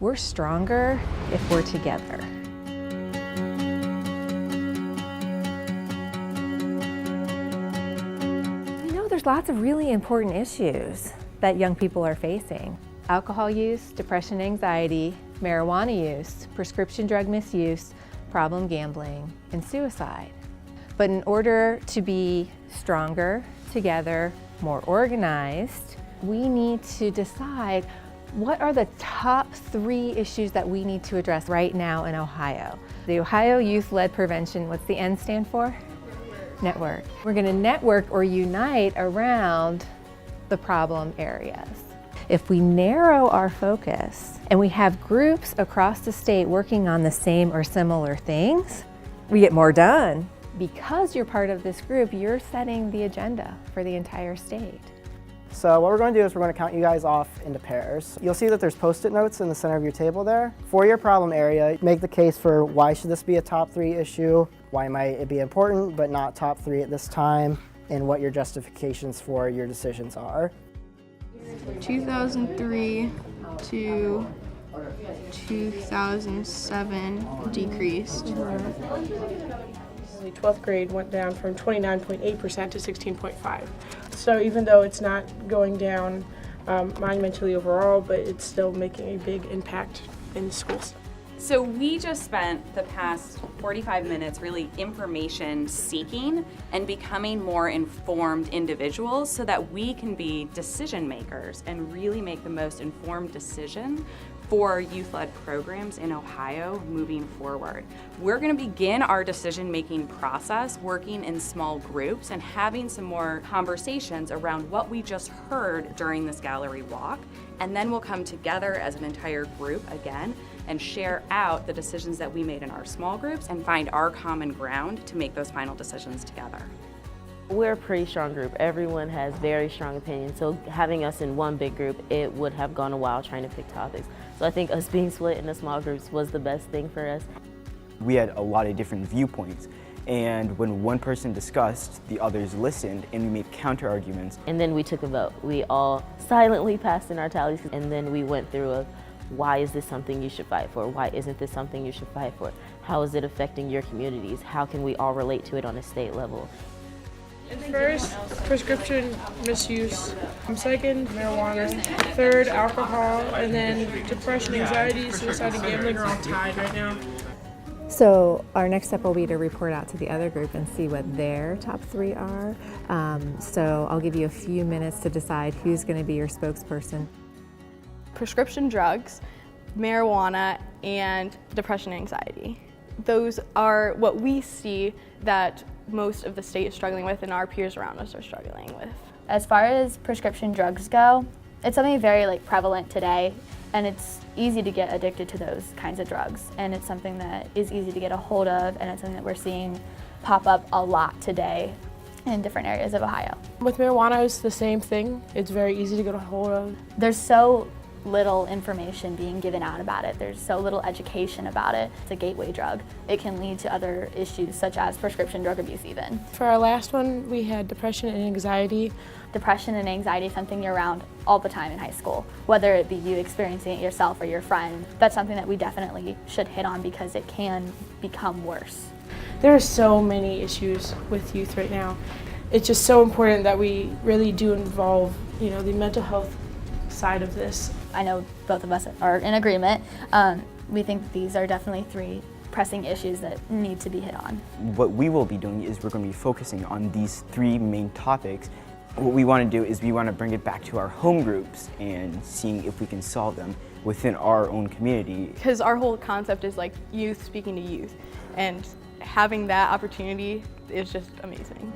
We're stronger if we're together. We know there's lots of really important issues that young people are facing. Alcohol use, depression, anxiety, marijuana use, prescription drug misuse, problem gambling, and suicide. But in order to be stronger together, more organized, we need to decide what are the top 3 issues that we need to address right now in Ohio. The Ohio Youth-Led Prevention, what's the N stand for? Network. We're going to network or unite around the problem areas. If we narrow our focus and we have groups across the state working on the same or similar things, we get more done. Because you're part of this group, you're setting the agenda for the entire state. So what we're going to do is we're going to count you guys off into pairs. You'll see that there's post-it notes in the center of your table there. For your problem area, make the case for why should this be a top 3 issue, why might it be important but not top 3 at this time, and what your justifications for your decisions are. 2003 to 2007 decreased. The 12th grade went down from 29.8% to 16.5%. So even though it's not going down monumentally overall, but it's still making a big impact in the schools. So we just spent the past 45 minutes really information seeking and becoming more informed individuals so that we can be decision makers and really make the most informed decision for youth-led programs in Ohio moving forward. We're going to begin our decision-making process working in small groups and having some more conversations around what we just heard during this gallery walk, and then we'll come together as an entire group again and share out the decisions that we made in our small groups and find our common ground to make those final decisions together. We're a pretty strong group. Everyone has very strong opinions, so having us in one big group, it would have gone a while trying to pick topics. So I think us being split into small groups was the best thing for us. We had a lot of different viewpoints, and when one person discussed, the others listened, and we made counter-arguments. And then we took a vote. We all silently passed in our tallies, and then we went through why is this something you should fight for? Why isn't this something you should fight for? How is it affecting your communities? How can we all relate to it on a state level? First, prescription misuse. Second, marijuana. Third, alcohol. And then depression, anxiety, suicide, and gambling are all tied right now. So our next step will be to report out to the other group and see what their top 3 are. So I'll give you a few minutes to decide who's going to be your spokesperson. Prescription drugs, marijuana, and depression and anxiety. Those are what we see that most of the state is struggling with and our peers around us are struggling with. As far as prescription drugs go, it's something very prevalent today, and it's easy to get addicted to those kinds of drugs, and it's something that is easy to get a hold of, and it's something that we're seeing pop up a lot today in different areas of Ohio. With marijuana, it's the same thing. It's very easy to get a hold of. There's so little information being given out about it. There's so little education about it. It's a gateway drug. It can lead to other issues such as prescription drug abuse even. For our last one, we had depression and anxiety. Depression and anxiety is something you're around all the time in high school, whether it be you experiencing it yourself or your friend. That's something that we definitely should hit on because it can become worse. There are so many issues with youth right now. It's just so important that we really do involve, the mental health side of this. I know both of us are in agreement. We think these are definitely 3 pressing issues that need to be hit on. What we will be doing is we're going to be focusing on these 3 main topics. What we want to do is we want to bring it back to our home groups and seeing if we can solve them within our own community. Because our whole concept is youth speaking to youth, and having that opportunity is just amazing.